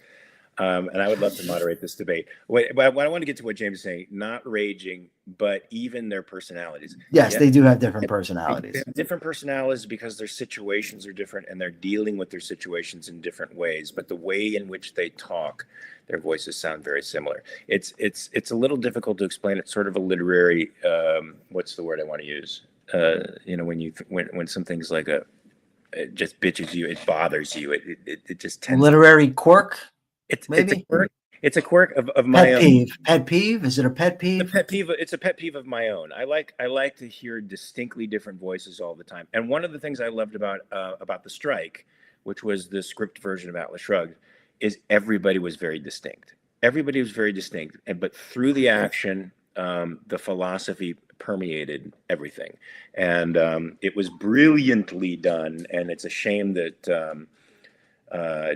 And I would love to moderate this debate. Wait, but I want to get to what James is saying, not raging, but even their personalities. Yes, they do have different personalities. They have different personalities because their situations are different and they're dealing with their situations in different ways. But the way in which they talk, their voices sound very similar. It's a little difficult to explain. It's sort of a literary, what's the word I want to use? When something's like it just bitches you, it bothers you. It just tends literary quirk. It's a quirk of my own. Pet peeve? Is it a pet peeve? It's a pet peeve of my own. I like to hear distinctly different voices all the time. And one of the things I loved about the strike, which was the script version of Atlas Shrugged, is everybody was very distinct. Everybody was very distinct, but through the action, the philosophy permeated everything, and it was brilliantly done. And it's a shame that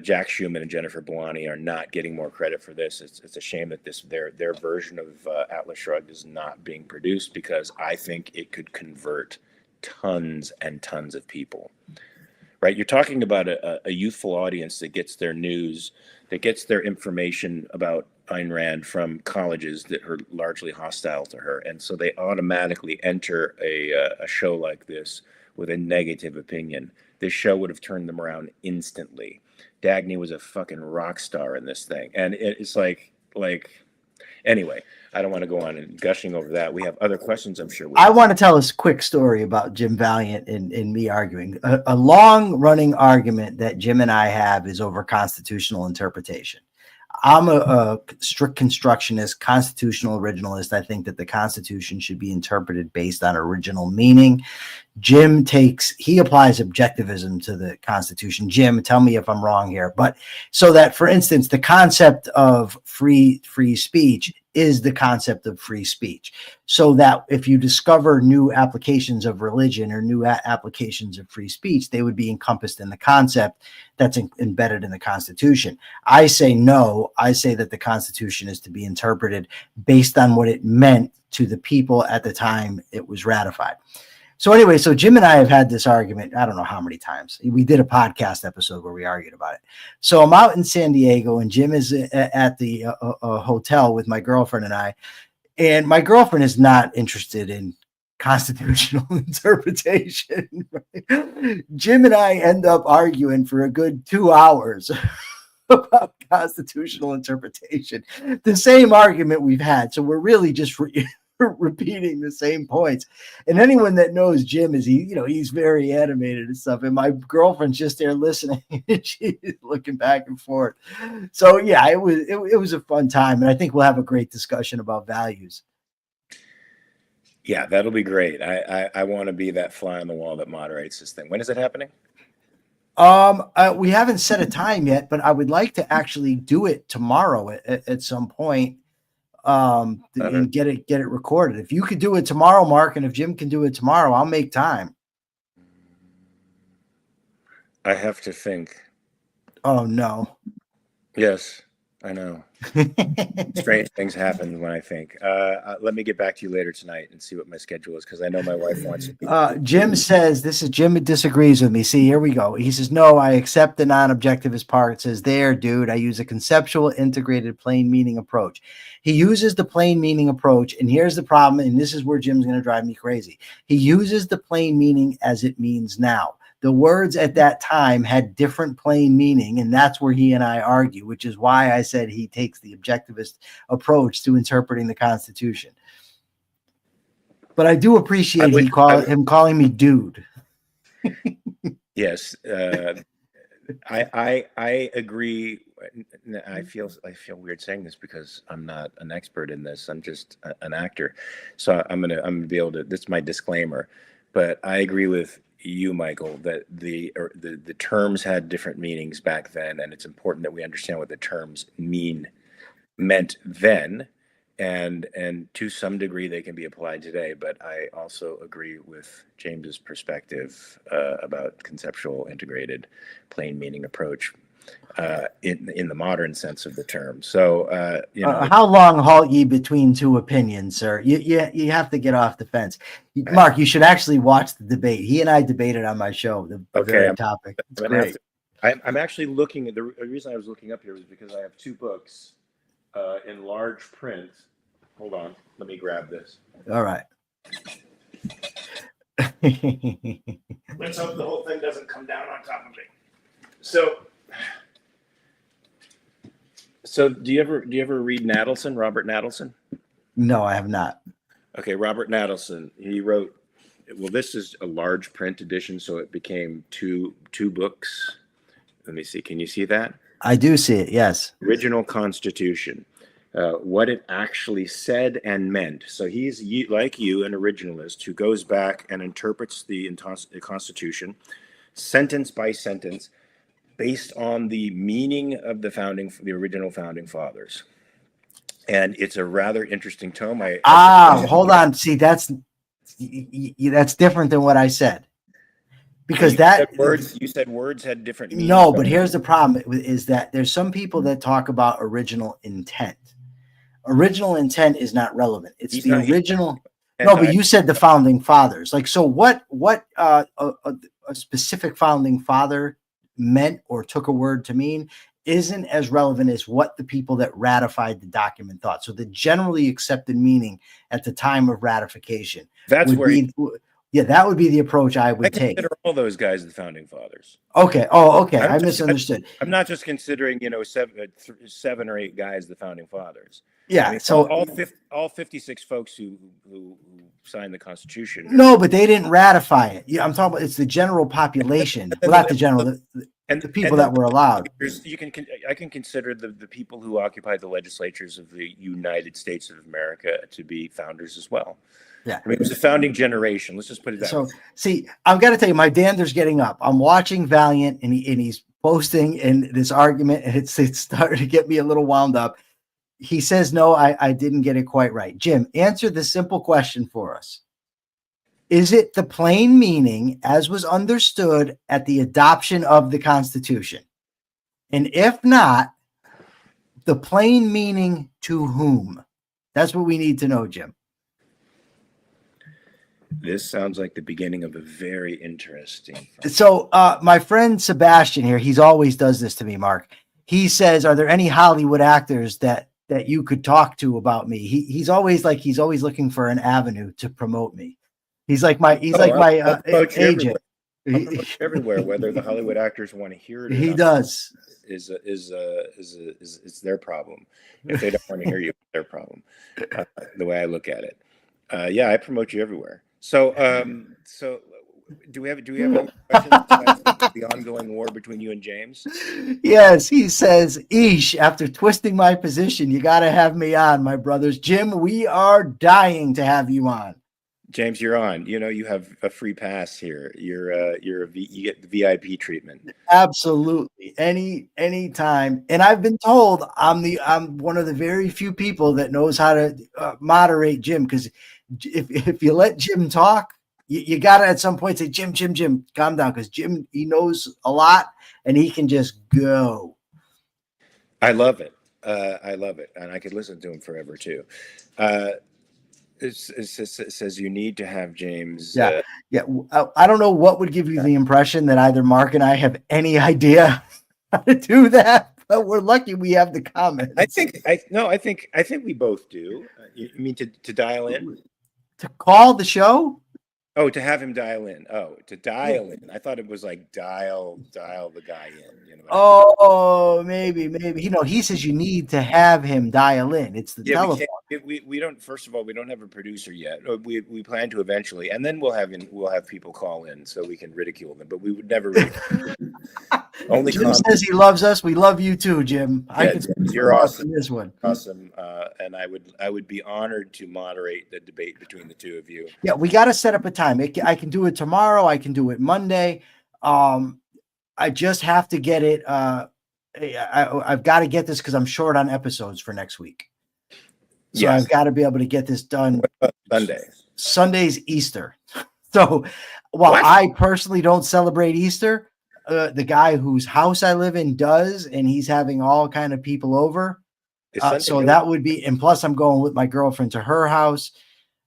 Jack Schumann and Jennifer Bellani are not getting more credit for this. It's a shame that their version of Atlas Shrugged is not being produced, because I think it could convert tons and tons of people. Right? You're talking about a youthful audience that gets their news, that gets their information about Ayn Rand from colleges that are largely hostile to her, and so they automatically enter a show like this with a negative opinion. This show would have turned them around instantly. Dagny was a fucking rock star in this thing. And it's like, anyway, I don't want to go on and gushing over that. We have other questions, I'm sure. I want to tell us a quick story about Jim Valiant and me arguing. A long running argument that Jim and I have is over constitutional interpretation. I'm a strict constructionist, constitutional originalist. I think that the Constitution should be interpreted based on original meaning. Jim applies objectivism to the Constitution. Jim, tell me if I'm wrong here, but so that, for instance, the concept of free speech is the concept of free speech. So that if you discover new applications of religion or new applications of free speech, they would be encompassed in the concept that's embedded in the Constitution. I say no. I say that the Constitution is to be interpreted based on what it meant to the people at the time it was ratified. So anyway, so Jim and I have had this argument, I don't know how many times. We did a podcast episode where we argued about it. So I'm out in San Diego and Jim is at the hotel with my girlfriend and I. And my girlfriend is not interested in constitutional interpretation. Right? Jim and I end up arguing for a good 2 hours about constitutional interpretation. The same argument we've had. So we're really just repeating the same points. And anyone that knows Jim is he's very animated and stuff. And my girlfriend's just there listening. She's looking back and forth. So yeah, it was a fun time. And I think we'll have a great discussion about values. Yeah, that'll be great. I want to be that fly on the wall that moderates this thing. When is it happening? We haven't set a time yet, but I would like to actually do it tomorrow at some point. And get it recorded. If you could do it tomorrow, Mark, and if Jim can do it tomorrow, I'll make time. I have to think. Oh no. Yes, I know. Strange things happen when I think. Let me get back to you later tonight and see what my schedule is, because I know my wife wants to. Jim says, Jim disagrees with me. See, here we go. He says, no, I accept the non-objectivist part. It says, there, dude, I use a conceptual, integrated, plain meaning approach. He uses the plain meaning approach, and here's the problem, and this is where Jim's going to drive me crazy. He uses the plain meaning as it means now. The words at that time had different plain meaning, and that's where he and I argue, which is why I said he takes the objectivist approach to interpreting the Constitution. But I do appreciate him calling me dude. Yes, I agree. I feel weird saying this because I'm not an expert in this. I'm just an actor, so I'm gonna be able to. This is my disclaimer, but I agree with you, Michael, that the terms had different meanings back then, and it's important that we understand what the terms meant then, and to some degree they can be applied today. But I also agree with James's perspective about conceptual, integrated, plain meaning approach in the modern sense of the term. So how long halt ye between two opinions, sir? You have to get off the fence. Mark, you should actually watch the debate. He and I debated on my show the very topic. It's great. I'm actually looking at the reason I was looking up here was because I have two books in large print. Hold on, let me grab this. All right. Let's hope the whole thing doesn't come down on top of me. So do you ever read Nadelson, Robert Nadelson? No, I have not. Okay, Robert Nadelson. He wrote. Well, this is a large print edition, so it became two books. Let me see. Can you see that? I do see it. Yes. Original Constitution. What it actually said and meant. So he's like you, an originalist who goes back and interprets the Constitution, sentence by sentence, based on the meaning of the original founding fathers. And it's a rather interesting tome. Hold on. See, that's different than what I said. Because you said words had different meanings. No, but here's the problem is that there's some people that talk about original intent. Original intent is not relevant. It's the original. No, but you said the founding fathers. Like, so what a specific founding father meant or took a word to mean isn't as relevant as what the people that ratified the document thought. So the generally accepted meaning at the time of ratification. That would be the approach I would take. Consider all those guys the founding fathers. Okay. Oh, okay. I misunderstood. I'm not just considering, 7 or 8 guys the founding fathers. Yeah. I mean, so all 56 folks who signed the Constitution. No, but they didn't ratify it. Yeah, I'm talking about it's the general population, not the general. And the people that were allowed. I can consider the people who occupied the legislatures of the United States of America to be founders as well. Yeah. I mean, it was a founding generation. Let's just put it that way. So, see, I've got to tell you, my dander's getting up. I'm watching Valiant, and he's posting in this argument, and it's starting to get me a little wound up. He says, no, I didn't get it quite right. Jim, answer the simple question for us. Is it the plain meaning as was understood at the adoption of the Constitution? And if not, the plain meaning to whom? That's what we need to know, Jim. This sounds like the beginning of a very interesting. So my friend Sebastian here, he's always does this to me, Mark. He says, are there any Hollywood actors that you could talk to about me? He's always looking for an avenue to promote me. He's like my agent. Everywhere, whether the Hollywood actors want to hear it or he not, does is it's their problem. If they don't want to hear you, it's their problem. The way I look at it, yeah, I promote you everywhere. So do we have any questions about the ongoing war between you and James? Yes, he says, Ish, after twisting my position, you got to have me on, my brothers. Jim, we are dying to have you on. James, you're on. You know, you have a free pass here. You get the VIP treatment. Absolutely, any time. And I've been told I'm one of the very few people that knows how to moderate Jim, because if you let Jim talk, you got to at some point say, Jim, calm down, because Jim, he knows a lot and he can just go. I love it. And I could listen to him forever too. It says you need to have James. Yeah. I don't know what would give you the impression that either Mark and I have any idea how to do that, but we're lucky we have the comments. I think we both do. You mean to dial in? To call the show? Oh, to have him dial in. Oh, to dial in. I thought it was like dial the guy in. You know. Oh, maybe. He says you need to have him dial in. It's the telephone. We don't. First of all, we don't have a producer yet. We plan to eventually, and then we'll have people call in so we can ridicule them. But we would never ridicule them. Only Jim says he loves us. We love you too, Jim. Yeah, you're awesome. This one, awesome, and I would be honored to moderate the debate between the two of you. Yeah, we got to set up a time. I can do it tomorrow. I can do it Monday. I just have to get it. I've got to get this because I'm short on episodes for next week. So yes. I've got to be able to get this done. What about Sunday? Sunday's Easter. So while I personally don't celebrate Easter, the guy whose house I live in does, and he's having all kind of people over. So that would be, and plus I'm going with my girlfriend to her house.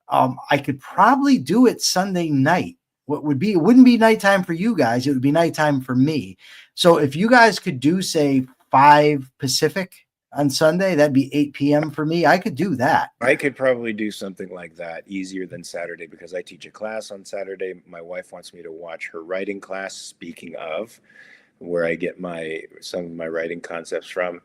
I could probably do it Sunday night. It wouldn't be nighttime for you guys. It would be nighttime for me. So if you guys could do, say, 5 Pacific on Sunday, that'd be 8 p.m. for me. I could do that. I could probably do something like that easier than Saturday because I teach a class on Saturday. My wife wants me to watch her writing class, speaking of, where I get some of my writing concepts from.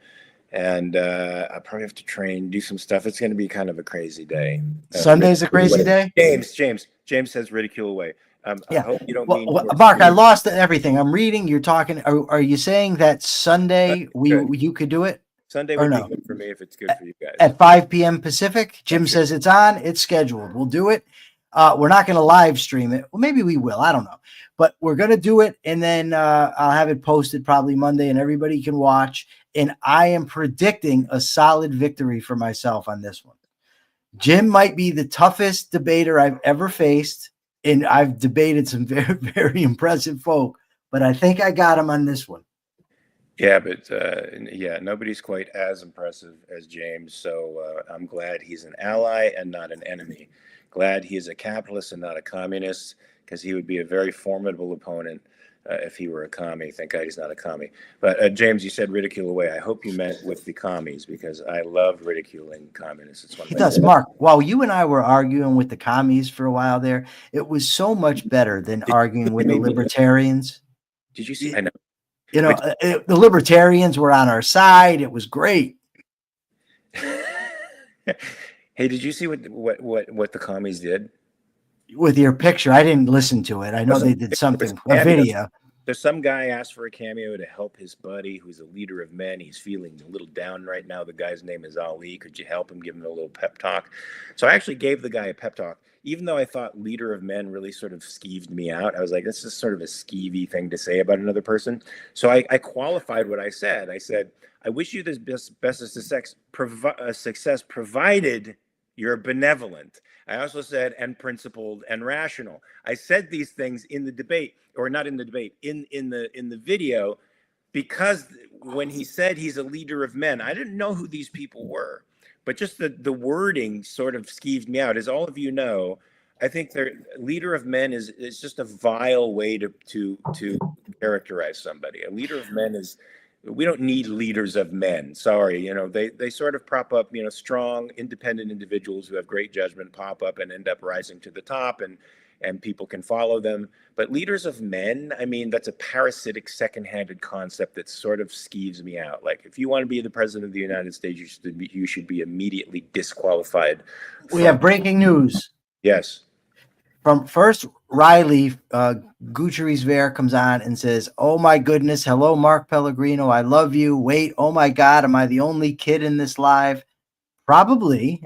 And I probably have to do some stuff. It's going to be kind of a crazy day. Sunday's a crazy day? James says ridicule away. I hope you don't mean Mark, I lost everything. I'm reading. You're talking. Are you saying that Sunday you could do it? Sunday would be good for me if it's good for you guys. At 5 p.m. Pacific, Jim says it's on. It's scheduled. We'll do it. We're not going to live stream it. Well, maybe we will. I don't know. But we're going to do it, and then I'll have it posted probably Monday, and everybody can watch. And I am predicting a solid victory for myself on this one. Jim might be the toughest debater I've ever faced, and I've debated some very, very impressive folk, but I think I got him on this one. Yeah, but nobody's quite as impressive as James. So I'm glad he's an ally and not an enemy. Glad he is a capitalist and not a communist, because he would be a very formidable opponent if he were a commie. Thank God he's not a commie. But James, you said ridicule away. I hope you meant with the commies, because I love ridiculing communists. It's one of my favorites. Mark, while you and I were arguing with the commies for a while there, it was so much better than arguing with the libertarians. Did you see? I know. You know, the libertarians were on our side. It was great. Hey, did you see what the commies did? With your picture, I didn't listen to it. I know they did something, a video. there's some guy asked for a cameo to help his buddy who's a leader of men. He's feeling a little down right now. The guy's name is Ali. Could you help him? Give him a little pep talk. So I actually gave the guy a pep talk, even though I thought leader of men really sort of skeeved me out. I was like, this is sort of a skeevy thing to say about another person. So I qualified what I said. I said, I wish you the best of success provided you're benevolent. I also said, and principled and rational. I said these things in the debate, or not in the debate, in the video, because when he said he's a leader of men, I didn't know who these people were, but just the wording sort of skeeved me out. As all of you know, I think their leader of men is just a vile way to characterize somebody. A leader of men is, we don't need leaders of men. Sorry, they sort of prop up, strong, independent individuals who have great judgment pop up and end up rising to the top, and people can follow them. But leaders of men, I mean, that's a parasitic, second-handed concept that sort of skeeves me out. Like, if you want to be the president of the United States, you should be immediately disqualified. We have breaking news. Yes. From first, Riley Gutierrez Ver comes on and says, "Oh my goodness, hello, Mark Pellegrino. I love you. Wait, oh my God, am I the only kid in this live?" Probably.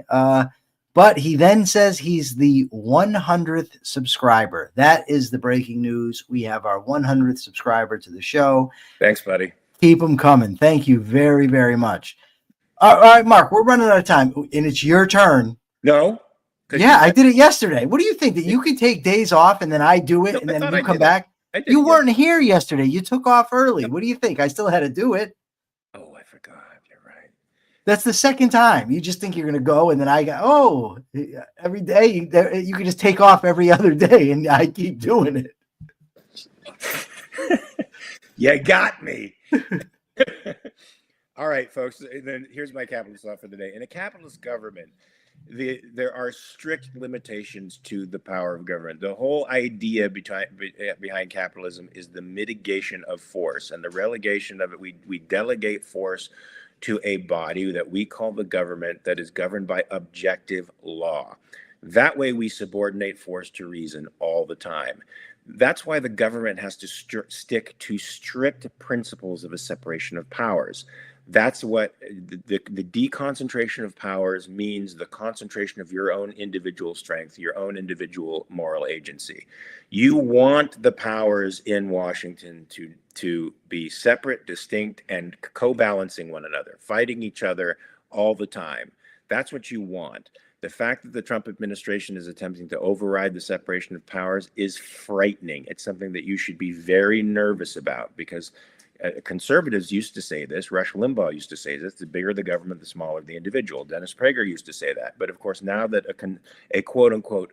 But he then says he's the 100th subscriber. That is the breaking news. We have our 100th subscriber to the show. Thanks, buddy. Keep them coming. Thank you very, very much. All right, Mark, we're running out of time, and it's your turn. No. Yeah, I did it yesterday. What do you think? That you could take days off and then I do it and then you come back? You weren't here yesterday. You took off early. What do you think? I still had to do it. Oh, I forgot. You're right. That's the second time. You just think you're going to go and then I go, every day you can just take off every other day and I keep doing it. You got me. All right, folks. Then here's my capitalist thought for the day. In a capitalist government, there are strict limitations to the power of government. The whole idea behind capitalism is the mitigation of force and the relegation of it. We delegate force to a body that we call the government, that is governed by objective law. That way we subordinate force to reason all the time. That's why the government has to stick to strict principles of a separation of powers. That's what the deconcentration of powers means, the concentration of your own individual strength, your own individual moral agency. You want the powers in Washington to be separate, distinct, and co-balancing one another, fighting each other all the time. That's what you want. The fact that the Trump administration is attempting to override the separation of powers is frightening. It's something that you should be very nervous about, because conservatives used to say this. Rush Limbaugh used to say this: the bigger the government, the smaller the individual. Dennis Prager used to say that. But of course, now that a quote unquote,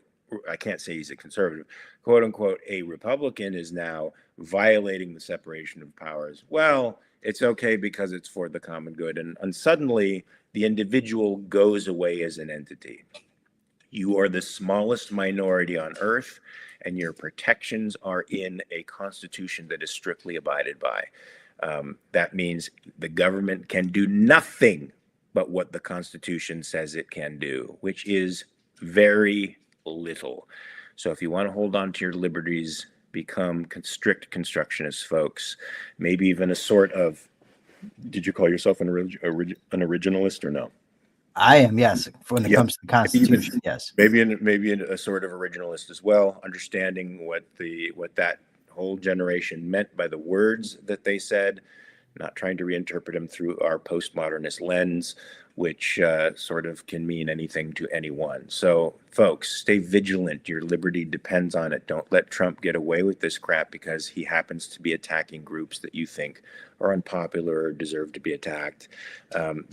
I can't say he's a conservative, quote unquote, a Republican is now violating the separation of powers, well, it's okay because it's for the common good. And suddenly the individual goes away as an entity. You are the smallest minority on earth, and your protections are in a constitution that is strictly abided by. That means the government can do nothing but what the Constitution says it can do, which is very little. So if you want to hold on to your liberties, become strict constructionists, folks. Maybe even a sort of, did you call yourself an originalist or no? I am, yes. When it comes to the Constitution, yes. Maybe a sort of originalist as well, understanding what that whole generation meant by the words that they said, not trying to reinterpret them through our postmodernist lens, which sort of can mean anything to anyone. So, folks, stay vigilant. Your liberty depends on it. Don't let Trump get away with this crap because he happens to be attacking groups that you think are unpopular or deserve to be attacked,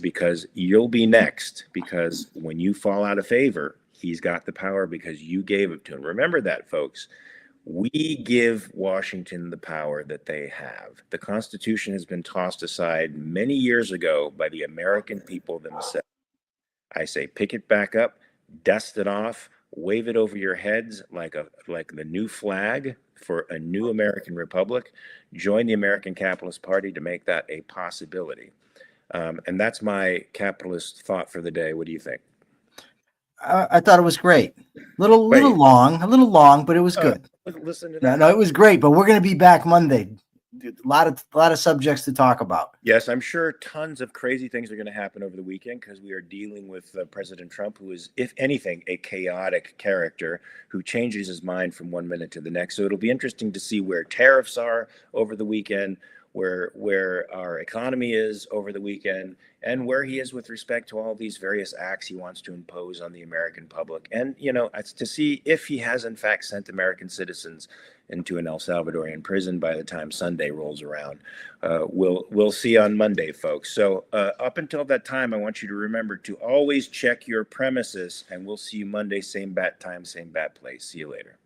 because you'll be next. Because when you fall out of favor, he's got the power because you gave it to him. Remember that, folks. We give Washington the power that they have. The Constitution has been tossed aside many years ago by the American people themselves. I say pick it back up, dust it off, wave it over your heads like the new flag for a new American republic. Join the American Capitalist Party to make that a possibility. And that's my capitalist thought for the day. What do you think? I thought it was great. A little long, but it was good. Listen to that. No, it was great. But we're going to be back Monday. lot of subjects to talk about. Yes, I'm sure tons of crazy things are going to happen over the weekend because we are dealing with President Trump, who is, if anything, a chaotic character who changes his mind from one minute to the next. So it'll be interesting to see where tariffs are over the weekend, where our economy is over the weekend, and where he is with respect to all these various acts he wants to impose on the American public. And, to see if he has, in fact, sent American citizens into an El Salvadorian prison by the time Sunday rolls around. We'll see on Monday, folks. So up until that time, I want you to remember to always check your premises, and we'll see you Monday, same bat time, same bat place. See you later.